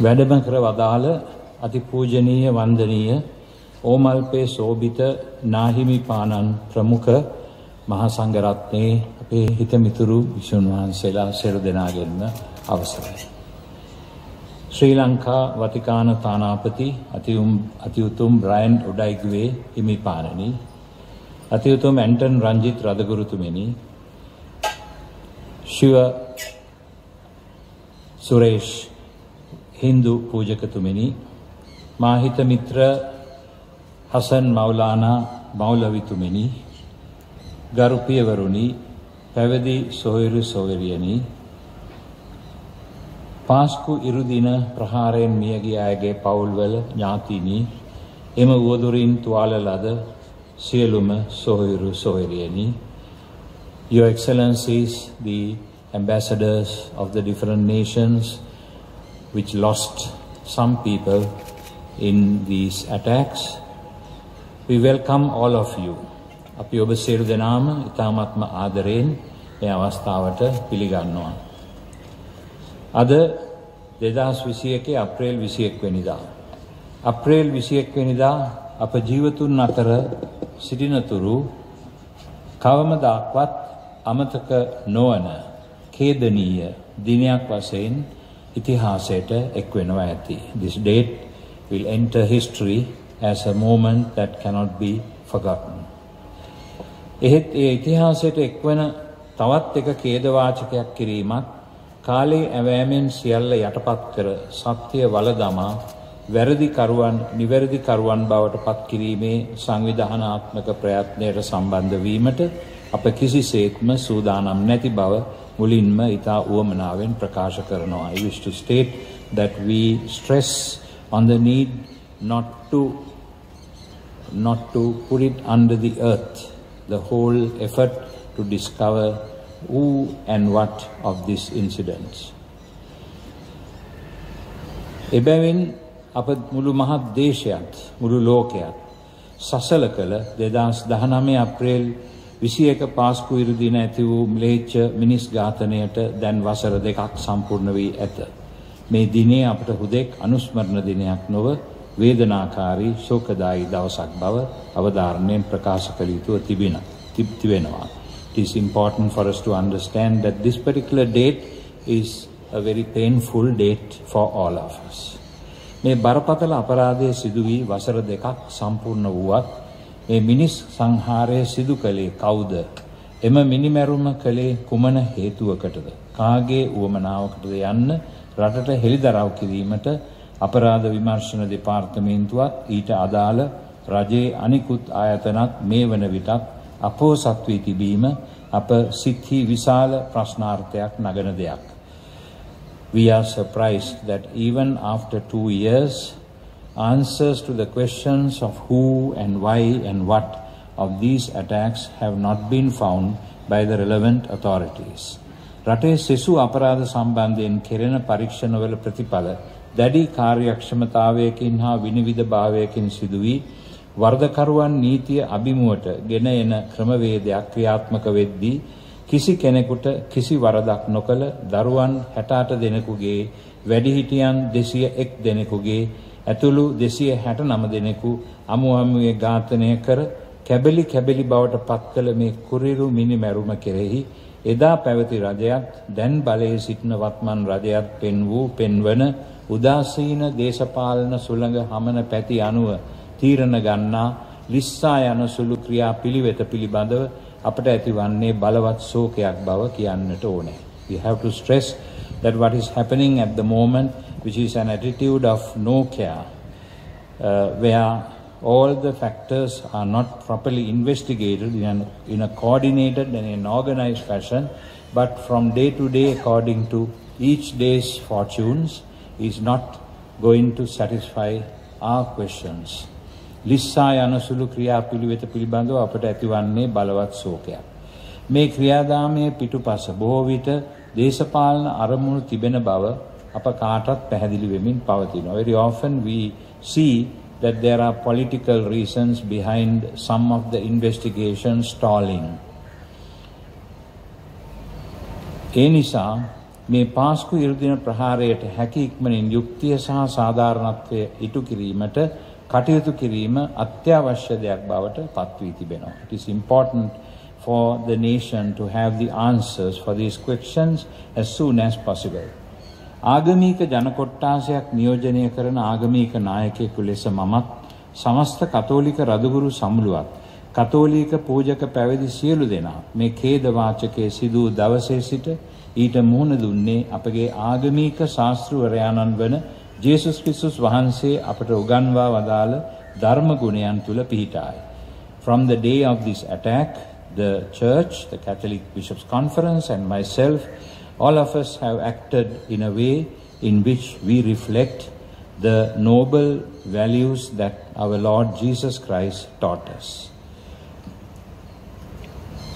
වැඩම කර වදාළ අතිපූජනීය වන්දනීය ඕමල්පේ සෝබිත නාහිමිපාණන් ප්‍රමුඛ මහා සංඝරත්නයේ අපේ හිතමිතුරු විසුණු වහන්සේලා සියලු දෙනාගෙන්ම අවසරයි. ශ්‍රී ලංකා වතිකාන තානාපති අතිඋතුම් බ්‍රයන් උඩයිගුවේ හිමිපාණනි, අතිඋතුම් ඇන්ටන් රංජිත් රදගුරුතුමනි, ශිව සුරේෂ් හින්දු පූජකතුමනි, මාහිත මිත්‍ර හසන් මෞලානා මෞලවිතුමනි, ගරු පියවරුනි, පැවිදි සොහොයුරු සොහොයුරියනි, පාස්කු ඉරුදින ප්‍රහාරයෙන් මියගිය අයගේ පවුල්වල ඥාතිනි, එම උවදුරින් තුවාල ලද සියලුම සොහොයුරු සොහොයුරියනි, Your Excellencies, the ambassadors of the different nations which lost some people in these attacks, we welcome all of you. අපි ඔබ සියලු දෙනාම ඉතාමත්ම ආදරයෙන් මේ අවස්ථාවට පිළිගන්නවා. අද 2021 අප්‍රේල් 21 වෙනිදා. අප්‍රේල් 21 වෙනිදා අප ජීවතුන් අතර සිටිනතුරු කවමදාක්වත් අමතක නොවන ඛේදනීය දිනයක් වශයෙන් ඉතිහාසයට එක් වෙනවා ඇති. This date will enter history as a moment that cannot be forgotten. එහෙත් ඒ ඉතිහාසයට එක්වන තවත් එක ඛේදවාචකයක් කිරීමත් කාලේ ඇවෑමෙන් සියල්ල යටපත් කර සත්‍ය වල දමා නිවැරදි කරුවන් බවට පත් කිරීමේ සංවිධානාත්මක ප්‍රයත්නයට සම්බන්ධ වීමට අප කිසිසේත්ම සූදානම් නැති බව මුලින්ම ඉතා උවමනාවෙන් ප්‍රකාශ කරනවා. I wish to state that we stress on the need not to put it under the earth, the whole effort to discover who and what of these incidents. එබැවින් අප මුළු මහත් දේශයත් මුළු ලෝකයත් සසල කළ 2019 අප්‍රේල් 21 පාස්කු ඉරුදින ඇති වූ ම්ලේච්ඡ මිනිස් ඝාතනයට දැන් වසර 2ක් සම්පූර්ණ වී ඇත. මේ දිනේ අපට හුදෙක් අනුස්මරණ දිනයක් නොව වේදනාකාරී ශෝකදායී දවසක් බව අවධාරණයෙන් ප්‍රකාශ කළ යුතුව තිබෙනවා. It is important for us to understand that this particular date is a very painful date for all of us. මේ බරපතල අපරාධය සිදු වී වසර 2ක් සම්පූර්ණ වුවත් මේ මිනිස් සංහාරය සිදු කළේ කවුද? එම මිනිමැරුම කළේ කුමන හේතුවකටද? කාගේ උවමනාවකටද යන්න රටට හෙළිදරව් කිරීමට අපරාධ විමර්ශන දෙපාර්තමේන්තුවත් ඊට අදාළ රජයේ අනිකුත් ආයතනත් මේ වන විටත් අපෝසත් වී තිබීම අප සිත්හි විශාල ප්‍රශ්නාර්ථයක් නගන දෙයක්. We are surprised that even after 2 years, answers to the questions of who and why and what of these attacks have not been found by the relevant authorities. රටේ සෙසු අපරාධ සම්බන්ධයෙන් කෙරෙන පරීක්ෂණවල ප්‍රතිඵල දැඩි කාර්යක්ෂමතාවයකින් හා විනිවිද භාවයකින් සිදු වී වර්ධකරුවන් නීතිය අභිමුවට ගෙන එන ක්‍රමවේදයක් ක්‍රියාත්මක වෙද්දී කිසි කෙනෙකුට කිසි වරදක් නොකළ දරුවන් 68 දෙනෙකුගේ වැඩිහිටියන් 201 දෙනෙකුගේ ඇතුළු 269 දෙනෙකු අමුහමුවේ ඝාතනය කර කැබලි බවට පත් කළ මේ කුරිරු මිනිමැරුම කෙරෙහි එදා පැවති රජයත් දැන් බලයේ සිටින වත්මන් රජයත් පෙන්වන උදාසීන දේශපාලන සුළඟ හමන පැති අනුව තීරණ ගන්නා ලිස්සා යන සුළු ක්‍රියා පිළිවෙත පිළිබඳව අපට ඇතිවන්නේ බලවත් ශෝකයක් බව කියන්නට ඕනේ. We have to stress that what is happening at the moment, which is an attitude of no care, where all the factors are not properly investigated in a coordinated and an organized fashion, but from day to day according to each day's fortunes, is not going to satisfy our questions. ලිස්සා යන සුළු ක්‍රියා පිළිවෙත පිළිබඳව අපට ඇතිවන්නේ බලවත් ශෝකයක්. මේ ක්‍රියාදාමයේ පිටුපස බොහෝ විට දේශපාලන අරමුණු තිබෙන බව අප කාටත් පැහැදිලි වෙමින් පවතිනවා. Very often we see that there are political reasons behind some of the investigations stalling. ඒ නිසා මේ පාස්කු ඉරුදින ප්‍රහාරයට හැකි ඉක්මනින් යුක්තිය සහ සාධාරණත්වය ඉටු කිරීමට කටයුතු කිරීම අත්‍යවශ්‍ය දෙයක් බවට පත් වී තිබෙනවා. It is important for the nation to have the answers for these questions as soon as possible. ආගමික ජනකොට්ටාසයක් නියෝජනය කරන ආගමික නායකයෙකු ලෙස මමත් සමස්ත කතෝලික රදගුරු සමුළුවත් කතෝලික පූජක පැවිදි සියලු දෙනා මේ ඛේද වාචකයේ සිදු දවසේ සිට ඊට මුහුණ දුන්නේ අපගේ ආගමික ශාස්ත්‍රවරයාණන් වන ජේසුස් ක්‍රිස්තුස් වහන්සේ අපට උගන්වා වදාළ ධර්ම ගුණයන් තුල පිහිටායි. From the day of this attack, the church, the Catholic Bishops' Conference and myself, all of us have acted in a way in which we reflect the noble values that our Lord Jesus Christ taught us.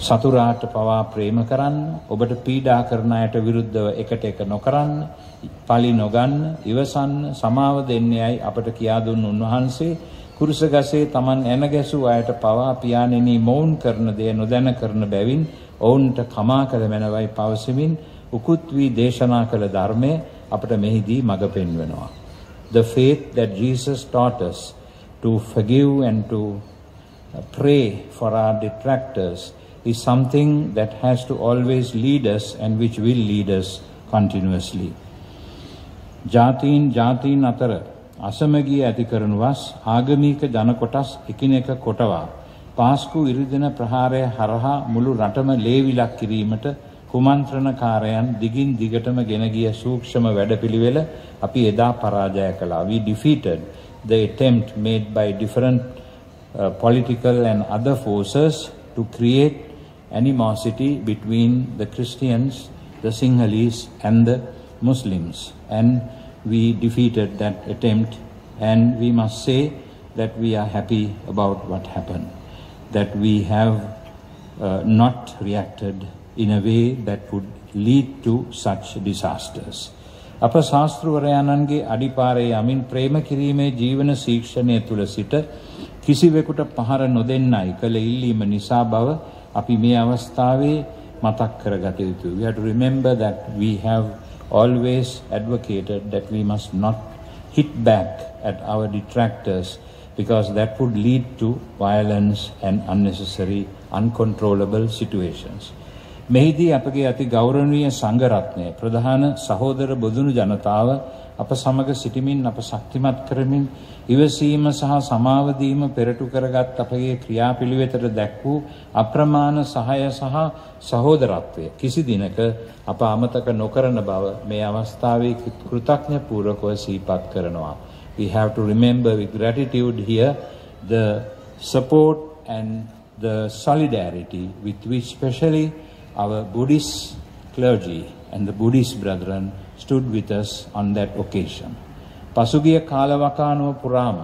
සතුරාට පවා ප්‍රේම කරන්න, ඔබට පීඩා කරන අයට විරුද්ධව එකට එක නොකරන්න, පලි නොගන්න, ඉවසන්න, සමාව දෙන්නේයි අපට කියා දුන් උන්වහන්සේ කුරුසගසේ Taman එන ගැසූ අයට පවා පියාණෙනි මොවුන් කරන දේ නොදැන කරන බැවින් ඔවුන්ට කමා කළ මැනවයි පවසමින් උකුත් වී දේශනා කළ ධර්මය අපට මෙහිදී මඟ පෙන්වනවා. The faith that Jesus taught us to forgive and to pray for our detractors is something that has to always lead us and which will lead us continuously. ජාතීන් අතර අසමගිය ඇති කරන වස් ආගමික ජන කොටස් එකිනෙක කොටවා පාස්කු ඉරිදින ප්‍රහාරය හරහා මුළු රටම ලේවිලක් කිරීමට කුමන්ත්‍රණකාරයන් දිගින් දිගටම ගෙන ගිය සූක්ෂම වැඩපිළිවෙල අපි එදා පරාජය කළා. We defeated the attempt made by different political and other forces to create animosity between the Christians, the Sinhalese and the Muslims, and we defeated that attempt, and we must say that we are happy about what happened, that we have not reacted in a way that would lead to such disasters. අප ශාස්ත්‍රවරයාණන්ගේ අඩිපාරේ යමින් ප්‍රේම කිරීමේ ජීවන ශික්ෂණය තුල සිට කිසිවෙකුට පහර නොදෙන්නයි කළ ඉල්ලීම නිසා බව අපි මේ අවස්ථාවේ මතක් කරගත යුතුයි. We have to remember that we have always advocated that we must not hit back at our detractors because that would lead to violence and unnecessary uncontrollable situations. මෙහිදී අපගේ අති ගෞරවනීය සංඝ රත්නය ප්‍රධාන සහෝදර බොදුණු ජනතාව අප සමග සිටමින් අප ශක්තිමත් කරමින් ඉවසීම සහ සමාව දීම පෙරටු කරගත් අපගේ ක්‍රියාපිළිවෙතට දැක් වූ අප්‍රමාණ සහාය සහ සහෝදරත්වය කිසි දිනක අප අමතක නොකරන බව මේ අවස්ථාවේ කෘතඥ පූර්වකව සිහිපත් කරනවා. We have to remember with gratitude here the support and the solidarity with which especially our Buddhist clergy and the Buddhist brethren stood with us on that occasion. පසුගිය කාලවකානුව පුරාම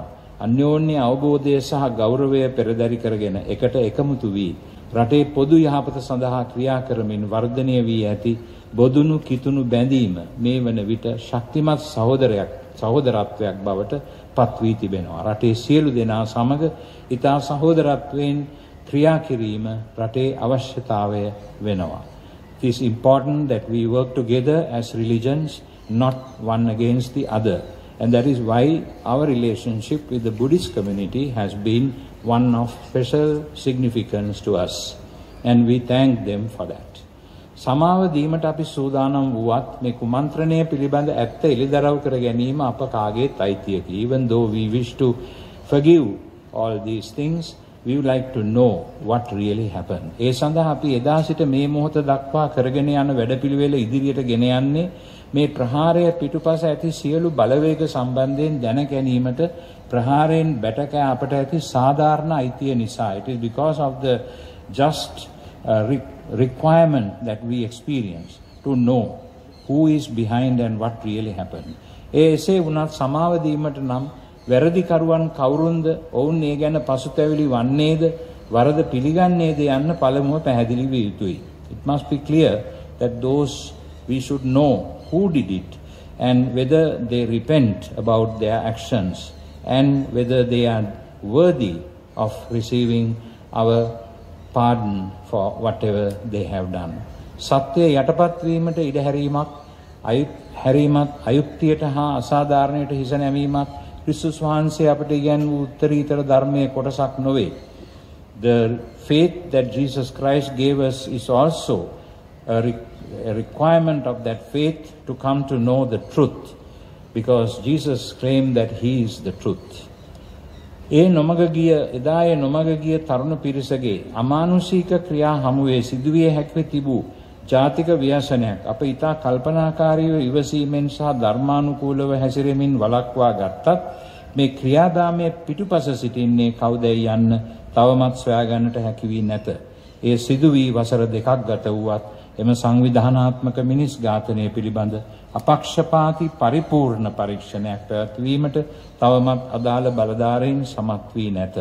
අන්‍යෝන්‍ය අවබෝධය සහ ගෞරවය පෙරදරි කරගෙන එකට එකමුතු වී රටේ පොදු යහපත සඳහා ක්‍රියා කරමින් වර්ධනය වී ඇති බොදුණු කිතුණු බැඳීම මේ වන විට ශක්තිමත් සහෝදරත්වයක් බවට පත් වී තිබෙනවා. රටේ සියලු දෙනා සමග ඊතා සහෝදරත්වයෙන් ක්‍රියා කිරීම රටේ අවශ්‍යතාවය වෙනවා. It is important that we work together as religions, not one against the other. And that is why our relationship with the Buddhist community has been one of special significance to us. And we thank them for that. සමාව දීමට අපි සූදානම් වුවත් මේ කුමන්ත්‍රණය පිළිබඳ ඇත්ත එළිදරව් කර ගැනීම අප කාගේත් අයිතියකි. Even though we wish to forgive all these things, we would like to know what really happened. ඒ සඳහා අපි එදා සිට මේ මොහොත දක්වා කරගෙන යන වැඩපිළිවෙල ඉදිරියට ගෙන යන්නේ මේ ප්‍රහාරය පිටුපස ඇති සියලු බලවේග සම්බන්ධයෙන් දැන ගැනීමට ප්‍රහාරයෙන් බැටකෑ අපට ඇති සාධාරණ අයිතිය නිසා. It is because of the just requirement that we experience to know who is behind and what really happened. එසේ වුණත් සමාව දීමට නම් වැරදිකරුවන් කවුරුන්ද, ඔවුන් ඒ ගැන පසුතැවිලි වන්නේද, වරද පිළිගන්නේද යන්න පළමුව පැහැදිලි විය යුතුයි. It must be clear that those we should know who did it and whether they repent about their actions and whether they are worthy of receiving our pardon for whatever they have done. සත්‍යය යටපත් වීමට ඉඩ හැරීමක් හැරීමත් අයුක්තියට හා අසාධාරණයට හිස නැමීමත් ක්‍රිස්තුස් වහන්සේ අපට ඉගැන් වූ උත්තරීතර ධර්මයේ කොටසක් නොවේ. The faith that Jesus Christ gave us is also a requirement of that faith to come to know the truth, because Jesus claimed that he is the truth. එදායේ නොමග ගිය තරුණ පිරිසගේ අමානුෂික ක්‍රියා හමුවේ සිදුවිය හැකිව තිබූ ජාතික ව්‍යසනයක් අප ඉතා කල්පනාකාරීව ඉවසීමෙන් සහ ධර්මානුකූලව හැසිරෙමින් වළක්වා ගත්තත් මේ ක්‍රියාදාමයේ පිටුපස සිටින්නේ කවුදයි යන්න තවමත් සොයාගන්නට හැකි වී නැත. ඒ සිදු වී වසර 2ක් ගත වුවත් එම සංවිධානාත්මක මිනිස් ඝාතනය පිළිබඳ අපක්ෂපාතී පරිපූර්ණ පරීක්ෂණයක් පැවැත්වීමට තවමත් අදාළ බලධාරීන් සමත් වී නැත.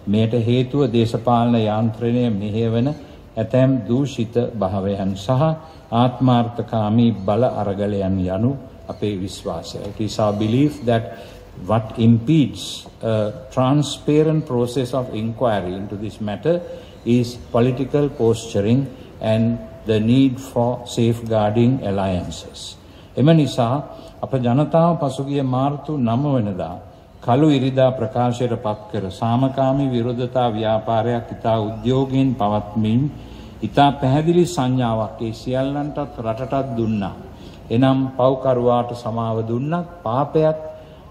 මෙයට හේතුව දේශපාලන යාන්ත්‍රණය මෙහෙයවන ඇතැම් දූෂිත භාවයන් සහ ආත්මාර්ථකාමී බල අරගලයන් යනු අපේ විශ්වාසය. It is our belief that what impedes a transparent process of inquiry into this matter is political posturing and the need for safeguarding alliances. එම නිසා අප ජනතාව පසුගිය මාර්තු 9 වෙනිදා කළු ඉරිදා ප්‍රකාශයට පත් කර සාමකාමී විරෝධතා ව්‍යාපාරයක් ඉතා උද්‍යෝගයෙන් පවත්මින් ඉතා පැහැදිලි සංඥාවක් ඒ සියල්ලන්ටත් රටටත් දුන්නා. එනම් පව්කරුවාට සමාව දුන්නත්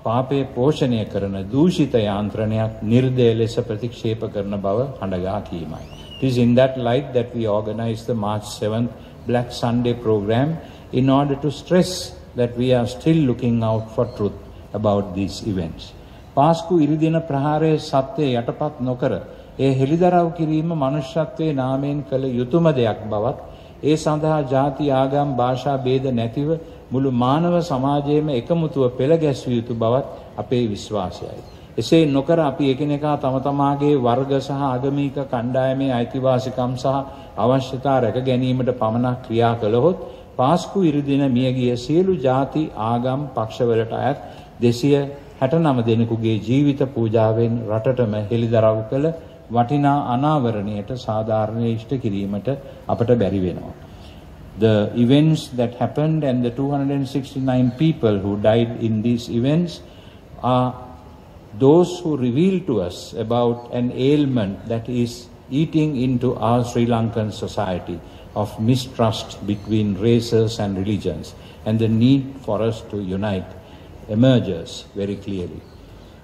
පාපය පෝෂණය කරන දූෂිත යාන්ත්‍රණයක් නිර්දය ලෙස ප්‍රතික්ෂේප කරන බව හඬගා කීමයි. It is in that light that we organized the March 7th Black Sunday program in order to stress that we are still looking out for truth about these events. පාස්කු ඉරිදින ප්‍රහාරයේ සත්‍යය යටපත් නොකර ඒ හෙළිදරව් කිරීම මනුෂ්‍යත්වයේ නාමයෙන් කළ යුතුයම දෙයක් බවත් ඒ සඳහා ಜಾති ආගම් භාෂා ભેද නැතිව මුළු මානව සමාජයේම එකමුතුව පෙළ ගැස්විය යුතු බවත් අපේ විශ්වාසයයි. එසේ නොකර අපි එකිනෙකා තම තමාගේ වර්ග සහ ආගමික කණ්ඩායමේ අයිතිවාසිකම් සහ අවශ්‍යතා රැක ගැනීමට පමණක් ක්‍රියා කළහොත් පාස්කු ඉරිදින මියගිය සියලු ಜಾති ආගම් පක්ෂවලට අයත් 269 දෙනෙකුගේ ජීවිත පූජාවෙන් රටටම හෙළිදරව් කළ වටිනා අනාවරණයට සාධාරණය ඉෂ්ට කිරීමට අපට බැරි වෙනවා. The events that happened and the 269 people who died in these events are those who reveal to us about an ailment that is eating into our Sri Lankan society of mistrust between races and religions, and the need for us to unite emerges very clearly.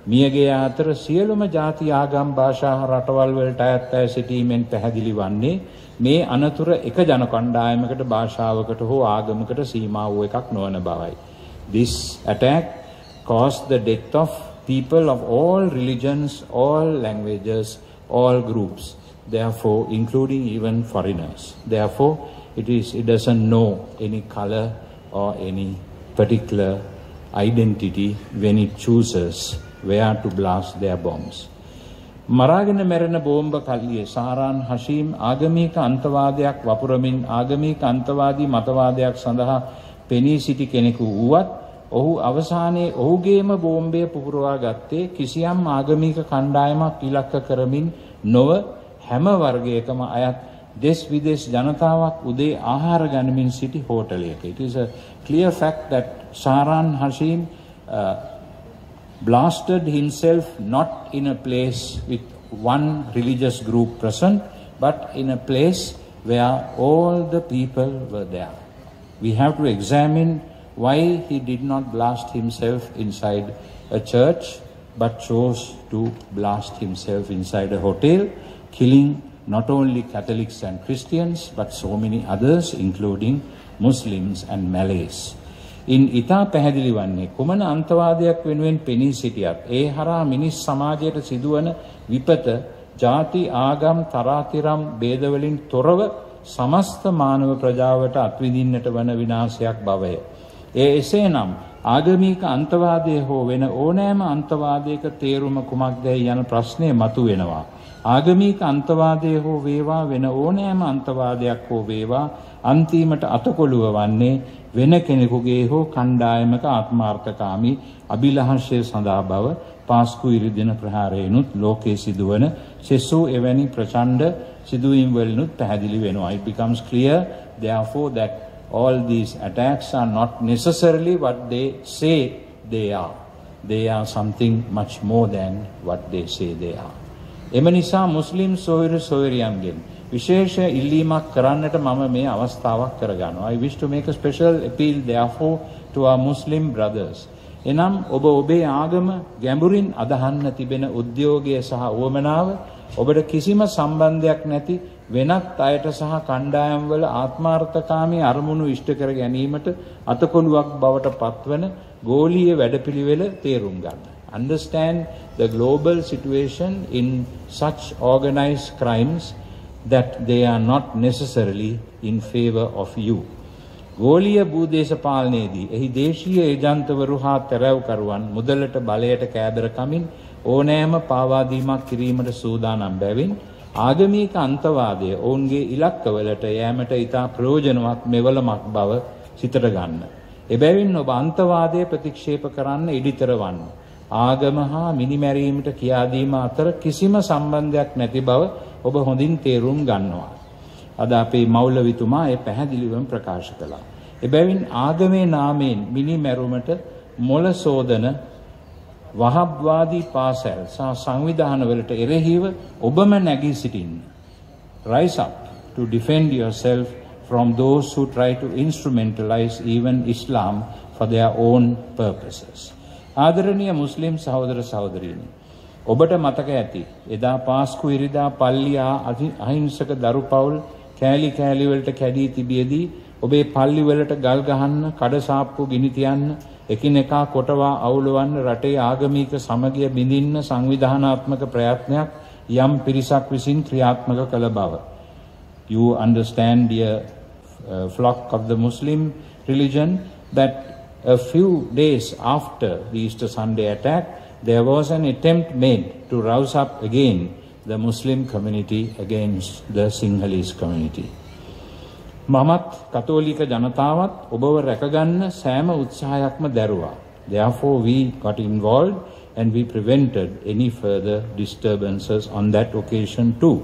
මියගේ අතර සියලුම ಜಾති ආගම් භාෂා රටවල් වලට අයත් අය සිටීමෙන් පැහැදිලි වන්නේ මේ අනතුර එක ජන කණ්ඩායමකට භාෂාවකට හෝ ආගමකට සීමා වූ එකක් නොවන බවයි. This attack caused the death of people of all religions, all languages, all groups, therefore including even foreigners. Therefore it doesn't know any color or any particular identity when it chooses where to blast their bombs. මරාගෙන මැරෙන බෝම්බ කල්ලියේ සාරාන් හෂීම් ආගමික අන්තවාදයක් වපුරමින් ආගමික අන්තවාදී මතවාදයක් සඳහා පෙනී සිටි කෙනෙකු වුවත් ඔහු අවසානයේ ඔහුගේම බෝම්බය පුපුරවා ගත්තේ කිසියම් ආගමික කණ්ඩායමක් ඉලක්ක කරමින් නොව හැම වර්ගයකම අයත් දෙස් විදේශ ජනතාවක් උදේ ආහාර ගනිමින් සිටි හෝටලයක. It is a clear fact that Saran Hashim blasted himself not in a place with one religious group present, but in a place where all the people were there. We have to examine why he did not blast himself inside a church, but chose to blast himself inside a hotel, killing not only Catholics and Christians, but so many others, including Muslims and Malays. In ඉතා පැහැදිලි වන්නේ කුමන අන්තවාදයක් වෙනුවෙන් පෙනී සිටියත් ඒ හරහා මිනිස් සමාජයට සිදුවන විපත ಜಾති ආගම් තරාතිරම් ભેදවලින් තොරව සමස්ත මානව ප්‍රජාවට අත්විඳින්නට වන විනාශයක් බවය. එසේනම් ආගමික අන්තවාදය හෝ වෙන ඕනෑම අන්තවාදයක තේරුම කුමක්දයි යන ප්‍රශ්නය මතුවෙනවා. ආගමික අන්තවාදය හෝ වේවා වෙන ඕනෑම අන්තවාදයක් හෝ වේවා අන්තිමට අතකොළුව වන්නේ වෙන කෙනෙකුගේ හෝ කණ්ඩායමක ආත්මාර්ථකාමී අභිලාෂය සඳහා බව පාස්කු ඉරිදින ප්‍රහාරයෙනුත් ලෝකයේ සිදුවන සෙසු එවැනි ප්‍රචණ්ඩ සිදුවීම් වලිනුත් පැහැදිලි වෙනවා. It becomes clear therefore that all these attacks are not necessarily what they say they are. They are something much more than what they say they are. එම නිසා මුස්ලිම් සොයුරු සොයුරියන්ගෙන් විශේෂ ඉල්ලීමක් කරන්නට මම මේ අවස්ථාවක් කරගන්නවා. I wish to make a special appeal therefore to our Muslim brothers. එනම් ඔබ ඔබේ ආගම ගැඹුරින් අදහන්න තිබෙන උද්‍යෝගය සහ උවමනාව ඔබට කිසිම සම්බන්ධයක් නැති වෙනත් අයට සහ කණ්ඩායම්වල ආත්මාර්ථකාමී අරමුණු ඉෂ්ට කර ගැනීමට අතකොළුවක් බවට පත්වන ගෝලීය වැඩපිළිවෙල තේරුම් ගන්න. Understand the global situation in such organized crimes that they are not necessarily in favor of you. ගෝලීය භූදේශපාලනයේදී එහි දේශීය ඒජන්තවරු හා තැරැව්කරුවන් මුදලට බලයට කෑදර කමින් ඕනෑම පාවාදීමක් කිරීමට සූදානම් බැවින් ආගමික අන්තවාදය ඔවුන්ගේ ඉලක්කවලට යෑමට ඉතා ප්‍රයෝජනවත් මෙවලමක් බව සිතට ගන්න. එබැවින් ඔබ අන්තවාදය ප්‍රතික්ෂේප කරන්න ඉඩිතර වන්න. ආගම හා මිනිමැරීමට කියාදීම අතර කිසිම සම්බන්ධයක් නැති බව ඔබ හොඳින් තේරුම් ගන්නවා. අද අපේ මෞලවිතුමා ඒ පැහැදිලිවම ප්‍රකාශ කළා. එබැවින් ආගමේ නාමයෙන් මිනිමැරුමට මොළ සෝදන වහබ්වාදී පාසල් සහ සංවිධානවලට එරෙහිව ඔබම නැගී සිටින්න. Rise up to defend yourself from those who try to instrumentalize even Islam for their own purposes. ආදරණීය මුස්ලිම් සහෝදර සහෝදරීනි, ඔබට මතක ඇති එදා පාස්කු ඉරිදා පල්ලියා අහිංසක දරු පවුල් කෑලි කෑලි වලට කැඩී තිබියදී ඔබේ පල්ලි වලට ගල් ගහන්න, කඩසාප්පු ගිනි තියන්න, එකිනෙකා කොටවා අවුලවන්න, රටේ ආගමික සමගිය බිඳින්න සංවිධානාත්මක ප්‍රයත්නයක් යම් පිරිසක් විසින් ක්‍රියාත්මක කළ බව. You understand, dear flock of the Muslim religion, that a few days after the Easter Sunday attack, there was an attempt made to rouse up again the Muslim community against the Sinhalese community. මමත් කතෝලික ජනතාවත් ඔබව රැකගන්න සෑම උත්සාහයක්ම දැරුවා. Therefore we got involved and we prevented any further disturbances on that occasion too.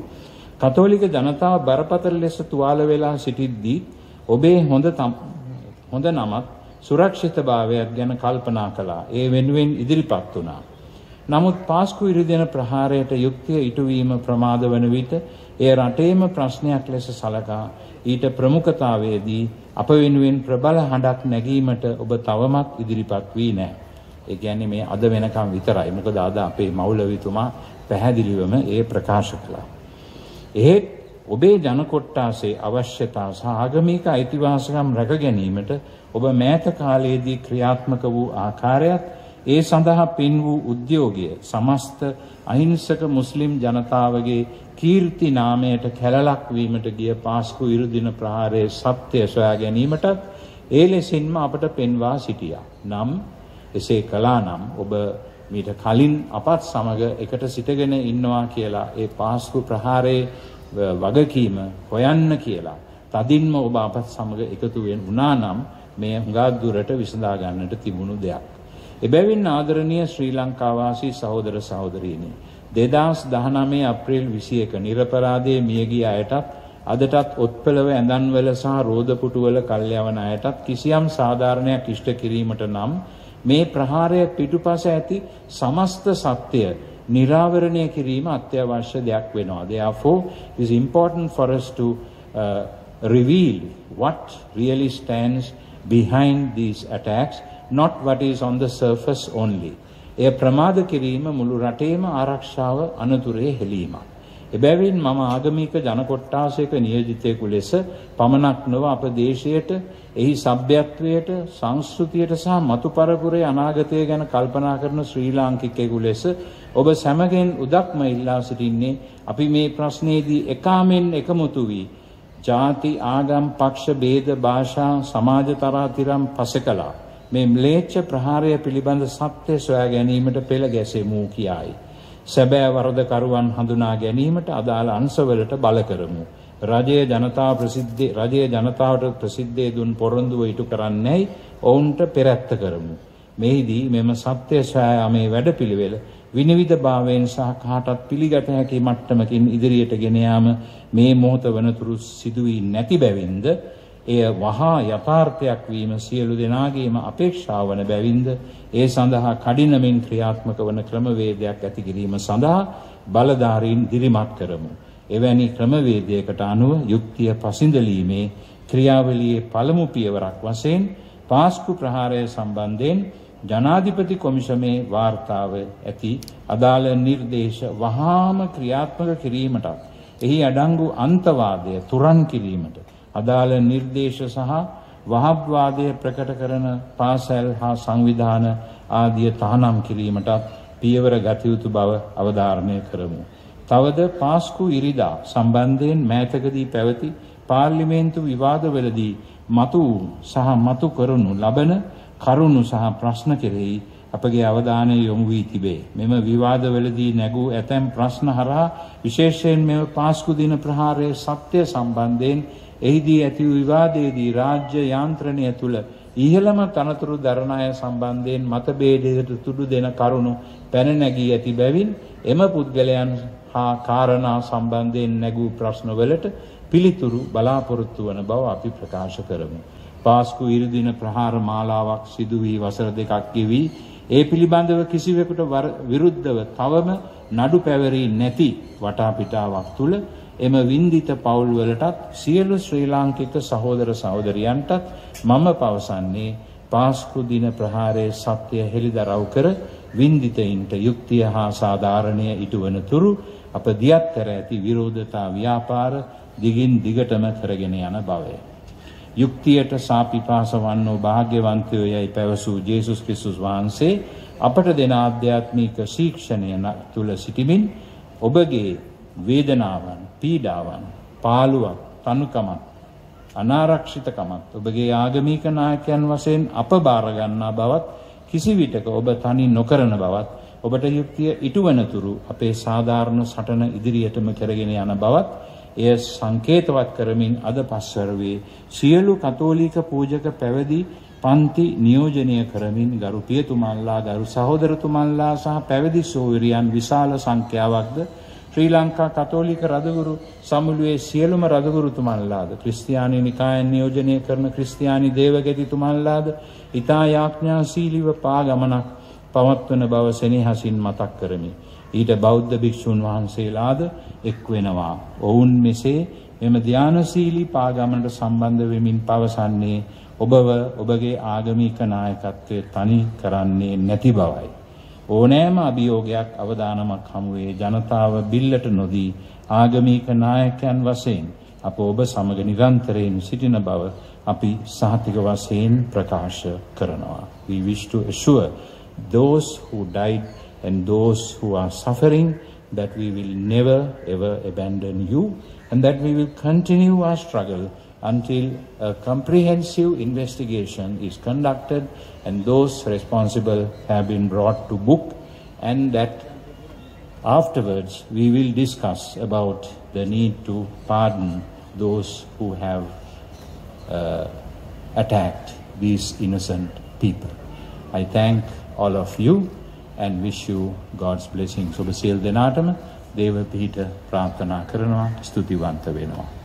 කතෝලික ජනතාව බරපතල ලෙස තුවාල වෙලා සිටිද්දී ඔබේ හොඳ නමත් සුරක්ෂිතභාවයත් ගැන කල්පනා කළා. ඒ වෙනුවෙන් ඉදිරිපත් වුණා. නමුත් පාස්කු ඉරිදෙන ප්‍රහාරයට යුක්තිය ඉටුවීම ප්‍රමාද වන විට එය රටේම ප්‍රශ්නයක් ලෙස සලකා ඊට ප්‍රමුඛතාවයේදී අප වෙනුවෙන් ප්‍රබල හඬක් නැගීමට ඔබ තවමත් ඉදිරිපත් වී නැහැ. ඒ කියන්නේ මේ අද වෙනකම් විතරයි. මොකද අද අපේ මෞලවිතුමා පැහැදිලිවම ඒ ප්‍රකාශ කළා. එහෙත් ඔබේ ජන කොට්ටාසේ අවශ්‍යතා සහ ආගමික අයිතිවාසිකම් රැක ගැනීමට ඔබ මෑත කාලයේදී ක්‍රියාත්මක වූ ආකාරයත් ඒ සඳහා පින් වූ උද්‍යෝගය සමස්ත අහිංසක මුස්ලිම් ජනතාවගේ කීර්ති නාමයට කැලලක් වීමට ගිය පාස්කු ඉරුදින ප්‍රහාරයේ සත්‍ය සොයා ගැනීමටත් ඒ ලෙසින්ම අපට පෙන්වා සිටියා. නම් එසේ කළා නම් ඔබ මීට කලින් අපත් සමග එකට සිටගෙන ඉන්නවා කියලා ඒ පාස්කු ප්‍රහාරයේ වගකීම හොයන්න කියලා තදින්ම ඔබ අපත් සමග එකතු වුණා නම් මේ හුඟක් දුරට විසඳා ගන්නට තිබුණු දෙයක්. එබැවින් ආදරණීය ශ්‍රී ලංකාවාසී සහෝදර සහෝදරීනි, 2019 අප්‍රේල් 21 නිරපරාධයේ මියගිය අයටත් අදටත් ඔත්පලව ඇඳන්වල සහ රෝදපුටුවල කල්යවන අයටත් කිසියම් සාධාරණයක් ඉෂ්ට කිරීමට නම් මේ ප්‍රහාරය පිටුපස ඇති සමස්ත සත්‍ය නිරාවරණය කිරීම අත්‍යවශ්‍ය දෙයක් වෙනවා. Therefore, it is important for us to reveal what really stands behind these attacks, not what is on the surface only. එය ප්‍රමාද කිරීම මුළු රටේම ආරක්ෂාව අනතුරේ හෙලීමක්. එබැවින් මම ආගමික ජන කොට්ටාසයක නියෝජිතයෙකු ලෙස පමණක් නොව අප දේශයට, එහි සભ્યත්වයට, සංස්කෘතියට සහ මතු පරපුරේ අනාගතය ගැන කල්පනා කරන ශ්‍රී ලාංකිකයෙකු ලෙස ඔබ සැමගෙන් උදක්ම ඉල්ලා සිටින්නේ අපි මේ ප්‍රශ්නයේදී එකාමෙන් එකමුතු වී ජාති, ආගම්, පක්ෂ ભેද, භාෂා, සමාජ තරාතිරම් පසකලා මේ ම්ලේච්ඡ ප්‍රහාරය පිළිබඳ සත්‍ය සොයා ගැනීමට පෙළ ගැසෙමු කියායි. සැබෑ වරදකරුවන් හඳුනා ගැනීමට අදාළ අංශවලට බල කරමු. රජයේ ජනතාවට ප්‍රසිද්ධිය දුන් පොරොන්දුව ඉටු කරන්නේයි ඔවුන්ට පෙරැත්ත කරමු. මෙහිදී මෙම සත්‍ය සොයාමේ වැඩපිළිවෙල විනිවිදභාවයෙන් සහ කාටත් පිළිගත හැකි මට්ටමකින් ඉදිරියට ගෙන යාම මේ මොහොත වනතුරු සිදු වී නැති බැවින්ද එය වහා යථාර්ථයක් වීම සියලු දෙනාගේම අපේක්ෂාව වන බැවින්ද ඒ සඳහා කඩිනමින් ක්‍රියාත්මක වන ක්‍රමවේදයක් ඇති කිරීම සඳහා බලධාරීන් දිරිමත් කරමු. එවැනි ක්‍රමවේදයකට අනුව යුක්තිය පසිඳලීමේ ක්‍රියාවලියේ පළමු පියවරක් වශයෙන් පාස්කු ප්‍රහාරය සම්බන්ධයෙන් ජනාධිපති කොමිසමේ වාර්තාව ඇති අදාළ නිර්දේශ වහාම ක්‍රියාත්මක කිරීමට එහි අඩංගු අන්තවාදය තුරන් කිරීමට අදාළ නිර්දේශ සහ වහබ්වාදය ප්‍රකට කරන පාසල් හා සංවිධාන ආදිය තහනම් කිරීමට පියවර ගත යුතු බව අවධාරණය කරමු. තවද පාස්කු ඉරිදා සම්බන්ධයෙන් මෑතකදී පැවති පාර්ලිමේන්තු විවාදවලදී මතු කරනු ලබන කරුණු සහ ප්‍රශ්න කෙරෙහි අපගේ අවධානය යොමු වී තිබේ. මෙම විවාදවලදී නැගූ ඇතැම් ප්‍රශ්න හරහා විශේෂයෙන් මෙම පාස්කු දින ප්‍රහාරයේ සත්‍ය සම්බන්ධයෙන් එහිදී ඇති වූ විවාදයේදී රාජ්‍ය යාන්ත්‍රණය තුළ ඉහළම තනතුරු දරන අය සම්බන්ධයෙන් මතභේදයට තුඩු දෙන කරුණු පැන නැගී ඇති බැවින් එම පුද්ගලයන් හා කාරණා සම්බන්ධයෙන් නැගූ ප්‍රශ්නවලට පිළිතුරු බලාපොරොත්තු වන බව අපි ප්‍රකාශ කරමු. පාස්කු ඉරිදින ප්‍රහාර මාලාවක් සිදු වී වසර දෙකක් ගෙවී ඒ පිළිබඳව කිසිවෙකුට විරුද්ධව තවම නඩු පැවරී නැති වටාපිටාවක් තුළ එම වින්දිත පවුල්වලටත් සියලු ශ්‍රී ලාංකික සහෝදර සහෝදරියන්ටත් මම පවසන්නේ පාස්කු දින ප්‍රහාරයේ සත්‍ය හෙළිදරව් කර වින්දිතයින්ට යුක්තිය හා සාධාරණය ඉටුවන තුරු අප දියත් කර ඇති විරෝධතා ව්‍යාපාර දිගින් දිගටම කරගෙන යන බවය. යුක්තියට සාපිපාස වන්නෝ භාග්‍යවන්තයෝ යයි පැවසූ ජේසුස් ක්‍රිස්තුස් වහන්සේ අපට දෙන ආධ්‍යාත්මික ශික්ෂණය තුළ සිටිමින් ඔබගේ වේදනාවන්, පීඩාවන්, පාළුවක්, තනුකමක්, අනාරක්ෂිතකමත් ඔබගේ ආගමික නායකයන් වශයෙන් අප බාර ගන්නා බවත් කිසිවිටක ඔබ තනි නොකරන බවත් ඔබට යුක්තිය ඉටුවනතුරු අපේ සාධාරණ සටන ඉදිරියටම කරගෙන යන බවත් එය සංකේතවත් කරමින් අද පස්වරුවේ සියලු කතෝලික පූජක පැවිදි පන්ති නියෝජනය කරමින් ගරු පියතුමන්ලා, ගරු සහෝදරතුමන්ලා සහ පැවිදි සෝවිරියන් විශාල සංඛ්‍යාවක්ද ශ්‍රී ලංකා කතෝලික රදගුරු සමුළුවේ සියලුම රදගුරුතුමන්ලාද, ක්‍රිස්තියානි නිකායන් නියෝජනය කරන ක්‍රිස්තියානි දේවගැතිතුමන්ලාද ඊතා යාඥාශීලීව පාගමනක් පවත්වන බව සෙනෙහසින් මතක් කරමි. ඊට බෞද්ධ භික්ෂුන් වහන්සේලාද එක් වෙනවා. ඔවුන් මෙසේ මෙම ධානශීලී පාගමනට සම්බන්ධ වෙමින් පවසන්නේ ඔබව ඔබගේ ආගමික නායකත්වයේ තනි කරන්නේ නැති බවයි. ඕනෑම අභියෝගයක් අවදානමක් හමුවේ ජනතාව බිල්ලට නොදී ආගමික නායකයන් වශයෙන් අප ඔබ සමග නිරන්තරයෙන් සිටින බව අපි සහතික වශයෙන් ප්‍රකාශ කරනවා. We wish to assure those who died and those who are suffering that we will never ever abandon you and that we will continue our struggle until a comprehensive investigation is conducted and those responsible have been brought to book, and that afterwards we will discuss about the need to pardon those who have attacked these innocent people. I thank all of you and wish you God's blessings. ඔබ සියලු දෙනාටම දේව පිහිට ප්‍රාර්ථනා කරනවා. ස්තුතිවන්ත වෙනවා.